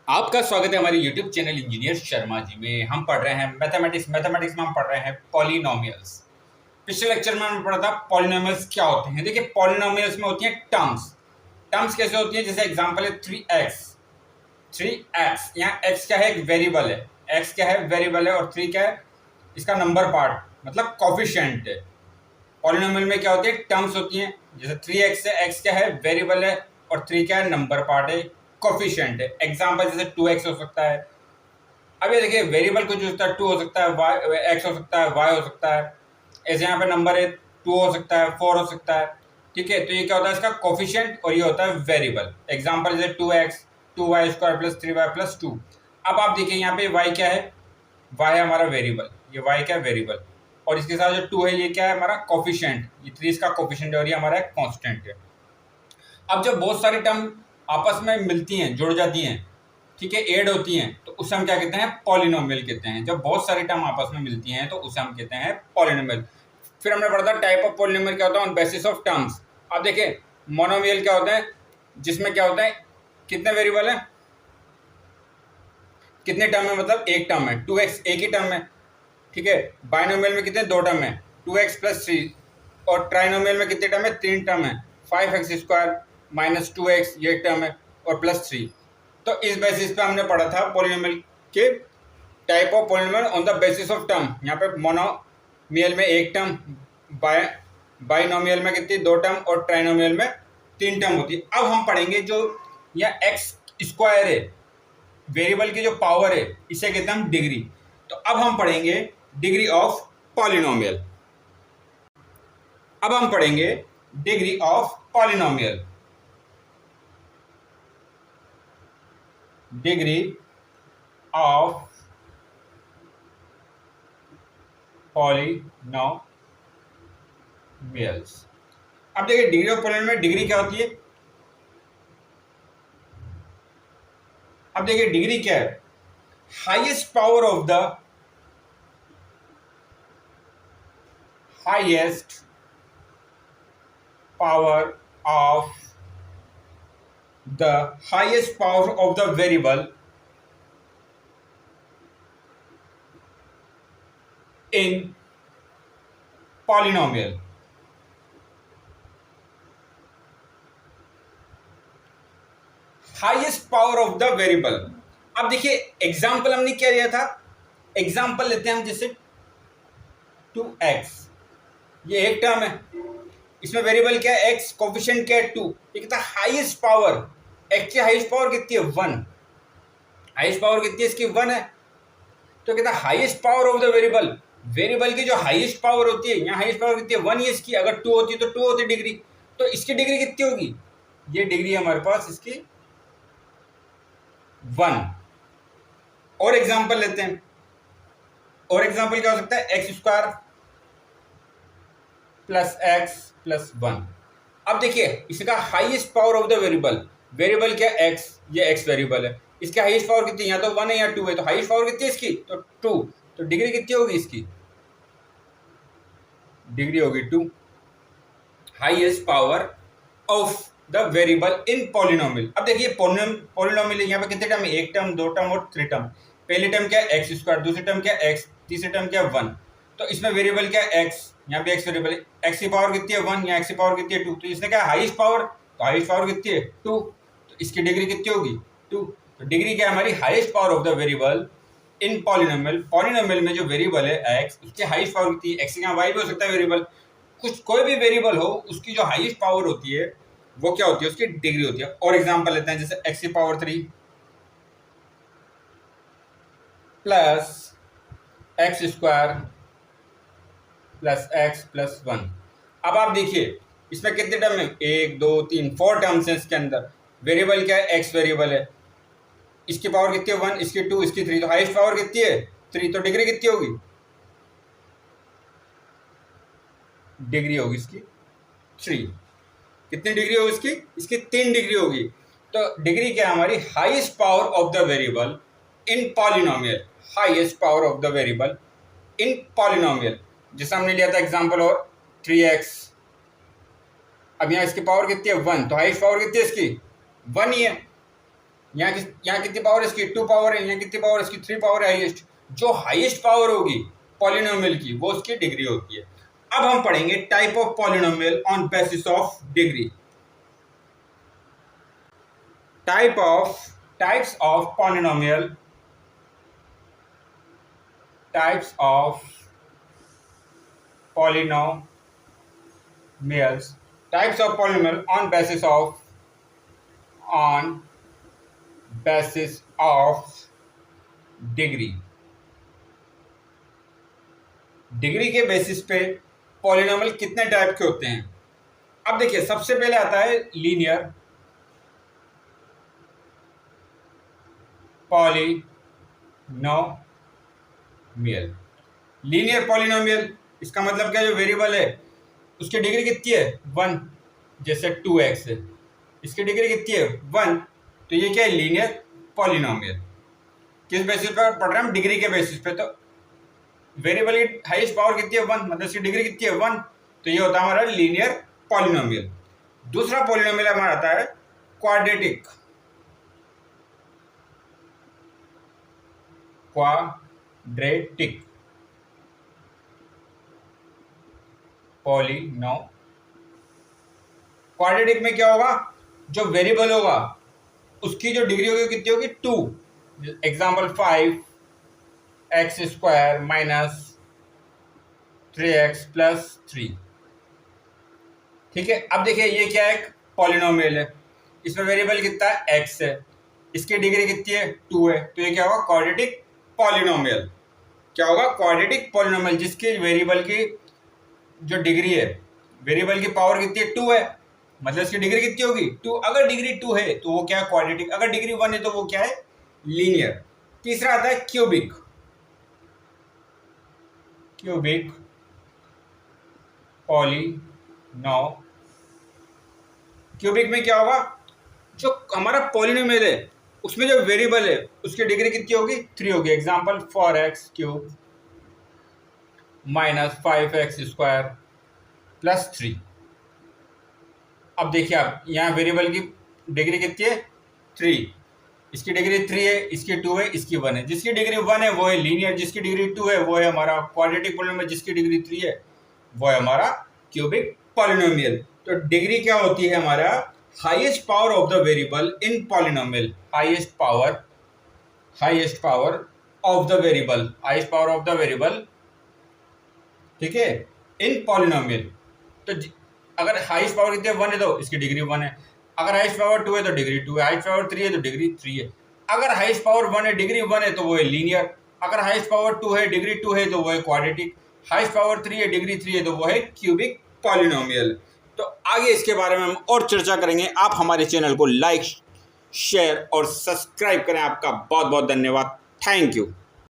आपका स्वागत है हमारे YouTube channel engineer Sharma ji में। हम पढ़ रहे हैं मैथमेटिक्स में हम पढ़ रहे हैं पॉलिनोमियल्स। पिछले लेक्चर में हमने पढ़ा था पॉलिनोमियल्स क्या होते हैं। देखिए पॉलिनोमियल्स में होती हैं टर्म्स। टर्म्स कैसे होती है, जैसे एग्जांपल है 3x। यहाँ x क्या है, एक वेरिएबल है। x क्या है, वेरिएबल है, और 3 क्या है, इसका नंबर पार्ट मतलब कोफिशिएंट है। पॉलिनोमियल में क्या होती है, टर्म्स होती हैं। जैसे 3x है, x क्या है, वेरिएबल है, और 3 क्या है, नंबर पार्ट है, कोफिशिएंट है। एग्जांपल जैसे 2x हो सकता है। अब ये देखिए वेरिएबल कुछ हो सकता है, 2 हो सकता है, x हो सकता है, y हो सकता है। ऐसे यहाँ पे नंबर है, 2 हो सकता है, 4 हो सकता है। ठीक है, तो ये क्या होता है, इसका कोफिशिएंट, और ये होता है वेरिएबल। एग्जांपल जैसे 2x 2y square plus 3y plus 2। अब आप देखिए यहाँ पे y क्या है, y है हमारा वेरिएबल, ये y क्या है, वेरिएबल, और इसके साथ जो 2 है ये क्या है, हमारा कोफिशिएंट, ये 3 इसका कोफिशिएंट है, और ये हमारा कांस्टेंट है। अब जब बहुत सारी टर्म आपस में मिलती हैं, जुड़ जाती हैं, ठीक है, ऐड होती हैं, तो उसे हम क्या कहते हैं, पॉलिनोमियल कहते हैं। जब बहुत सारी टर्म आपस में मिलती हैं तो उसे हम कहते हैं पॉलिनोमियल। फिर हमने पढ़ा था टाइप ऑफ पॉलिनोमियल क्या होता है, ऑन बेसिस ऑफ टर्म्स। अब देखिए मोनोमियल क्या होता है, जिसमें क्या होता है, कितने वेरिएबल है, कितने टर्म है, मतलब एक टर्म है, 2x एक ही टर्म है। ठीक है, बाइनोमियल में कितने, 2 टर्म है, 2x प्लस 3, और ट्राइनोमियल में कितने टर्म है, 3 टर्म है, 5x स्क्वायर माइनस 2x ये टर्म है, और प्लस 3। तो इस बेसिस पे हमने पढ़ा था पॉलिनोमियल के type of polynomial on the basis of term. यहाँ पे मोनोमियल में एक टर्म, बाइनोमियल में कितनी, 2 टर्म, और ट्राइनोमियल में 3 टर्म होती है। अब हम पढ़ेंगे जो यहाँ एक्स स्क्वायर है, वेरिएबल की जो पावर है, इसे कहते हैं हम डिग्री। तो अब हम पढ़ेंगे डिग्री ऑफ पॉलिनोमियल। अब हम पढ़ेंगे degree of polynomial. Degree of polynomials. अब देखिए डिग्री ऑफ पॉलिनोमियल में डिग्री क्या होती है। अब देखिए डिग्री क्या है, highest power of the highest power of the highest power of the variable in polynomial। Highest power of the variable. अब देखिए एग्जांपल हमने क्या लिया था, एग्जांपल लेते हैं हम, जैसे 2x, ये एक टर्म है, इसमें वेरिएबल क्या है, x, कोफिशिएंट क्या है, 2। ये कहता है हाईएस्ट पावर, x की हाईएस्ट पावर कितनी है, 1। हाईएस्ट पावर कितनी है इसकी, 1 है। तो कहता है highest power of the variable, variable की जो हाईएस्ट पावर होती है, यहाँ हाईएस्ट पावर कितनी है, 1 ही इसकी। अगर 2 होती तो 2 होती डिग्री, तो इसकी डिग्री कितनी होगी, ये डिग्री हमारे पास इसकी 1। और एग्जांपल लेते हैं, और एग्जांपल क्या हो सकता है, x square plus x plus 1। अब देखिए इसका highest power of the variable, variable क्या x, ये x वेरिएबल है, इसकी हाईएस्ट पावर कितनी, यहाँ तो 1 है या 2 है, तो हाईएस्ट पावर कितनी है इसकी, तो 2। तो डिग्री कितनी होगी इसकी, डिग्री होगी 2। Highest power of the variable in polynomial. अब देखिए पॉलिनोमियल यहाँ पे कितने टर्म है, एक टर्म, 2 टर्म और 3 टर्म। पहली टर्म क्या है, एक्स स्क्वायर, दूसरी टर्म क्या है, x, तीसरी टर्म क्या है, 1। तो इसमें वेरिएबल क्या है, x, यहाँ पे x वेरिएबल है, x की पावर कितनी है, 1, यहाँ x की पावर कितनी है, 2। तो इसने क्या हाईएस्ट पावर, तो हाईएस्ट पावर कितनी है, 2। तो इसकी डिग्री कितनी होगी, 2। तो डिग्री क्या है हमारी, highest power of the variable in polynomial. Polynomial में जो वेरिएबल है x, उसकी हाईएस्ट पावर कितनी है, x की यहाँ y भी हो सकता है वेरिएबल, कुछ कोई भी वेरिएबल हो, उसकी जो हाईएस्ट पावर होती है वो क्या होती है, उसकी डिग्री होती है। और एग्जांपल लेते हैं, जैसे x की power 3 plus x square plus x plus 1। अब आप देखिए इसमें कितने टर्म है, 1 2 3 4 टर्म्स हैं इसके अंदर। वेरिएबल क्या है, x वेरिएबल है, इसकी पावर कितनी है, 1, इसकी 2, इसकी 3, तो हाईएस्ट पावर कितनी है, 3। तो डिग्री कितनी होगी, डिग्री होगी इसकी 3। कितनी डिग्री होगी इसकी, इसकी 3 डिग्री होगी। तो डिग्री क्या है हमारी, highest power of the variable in polynomial. Highest power of the variable in polynomial, जैसे हमने लिया था एग्जांपल और 3x। अब यहाँ इसकी पावर कितनी है, 1, तो हाईएस्ट पावर कितनी है इसकी, 1 ही है। यहाँ कितनी पावर है इसकी, 2 पावर है, यहाँ कितनी पावर है इसकी, 3 पावर है हाईएस्ट। जो हाईएस्ट पावर होगी पॉलिनोमियल की वो उसकी डिग्री होती है। अब हम पढ़ेंगे type of polynomial on basis of degree. Types of polynomial, types of polynomials, types of polynomial on basis of degree. Degree के बेसिस पे पॉलिनोमियल कितने टाइप के होते हैं। अब देखिए सबसे पहले आता है लीनियर पॉलिनोमियल। लीनियर पॉलिनोमियल इसका मतलब क्या, जो वेरिएबल है उसकी डिग्री कितनी है 1, जैसे 2x है, इसकी डिग्री कितनी है 1, तो ये क्या है लीनियर पॉलिनोमियल। किस बेसिस पर पढ़ रहे हैं हम, डिग्री के बेसिस पे। तो वेरिएबल की हाईएस्ट पावर कितनी है 1, मतलब इसकी डिग्री कितनी है 1, तो ये होता है हमारा लीनियर पॉलिनोमियल। दूसरा पॉलिनोमियल हमारा आता है क्वाड्रेटिक पॉलिनोमियल। क्वाड्रेटिक में क्या होगा, जो वेरिएबल होगा उसकी जो डिग्री होगी कितनी होगी 2। Example 5x² - 3x + 3। ठीक है। अब देखिए ये क्या है, पॉलिनोमियल है, इसमें वेरिएबल कितना है x है, इसकी डिग्री कितनी है 2 है, तो ये क्या होगा क्वाड्रेटिक पॉलिनोमियल। क्या होगा क्वाड्रेटिक पॉलिनोमियल, जिसकी वेरिएबल की जो डिग्री है, वेरिएबल की पावर कितनी है 2 है, मतलब इसकी डिग्री कितनी होगी 2। अगर डिग्री 2 है तो वो क्या है क्वाड्रेटिक, अगर डिग्री 1 है तो वो क्या है लीनियर। तीसरा आता है क्यूबिक पॉलिनोमियल। क्यूबिक में क्या होगा, जो हमारा पॉलिनोमियल है उसमें जो वेरिएबल है उसकी डिग्री कितनी होगी 3 होगी। Example 4x³ - 5x² + 3। अब देखिए आप यहाँ वेरिएबल की डिग्री कितनी है 3, इसकी डिग्री 3 है, इसकी 2 है, इसकी 1 है। जिसकी डिग्री 1 है वो है लीनियर, जिसकी डिग्री 2 है वो है हमारा क्वाड्रेटिक पॉलिनोमियल, जिसकी डिग्री 3 है वो है हमारा क्यूबिक पॉलिनोमियल। तो डिग्री क्या होती है हमारा highest power of the variable in polynomial, highest power of the variable, ठीक है, इन पॉलिनोमियल। तो अगर हाईएस्ट पावर कितनी है 1 है तो इसकी डिग्री 1 है, अगर हाईएस्ट पावर 2 है तो डिग्री 2 है, हाईएस्ट पावर 3 है तो डिग्री 3 है। अगर हाईएस्ट पावर 1 है डिग्री 1 है तो वो है लीनियर, अगर हाईएस्ट पावर 2 है डिग्री 2 है तो वो है क्वाड्रेटिक, हाईएस्ट पावर 3 है डिग्री 3 है तो वो है क्यूबिक पॉलिनोमियल। तो आगे इसके बारे में हम और चर्चा करेंगे। आप हमारे चैनल को लाइक, शेयर और सब्सक्राइब करें। आपका बहुत बहुत धन्यवाद। Thank you.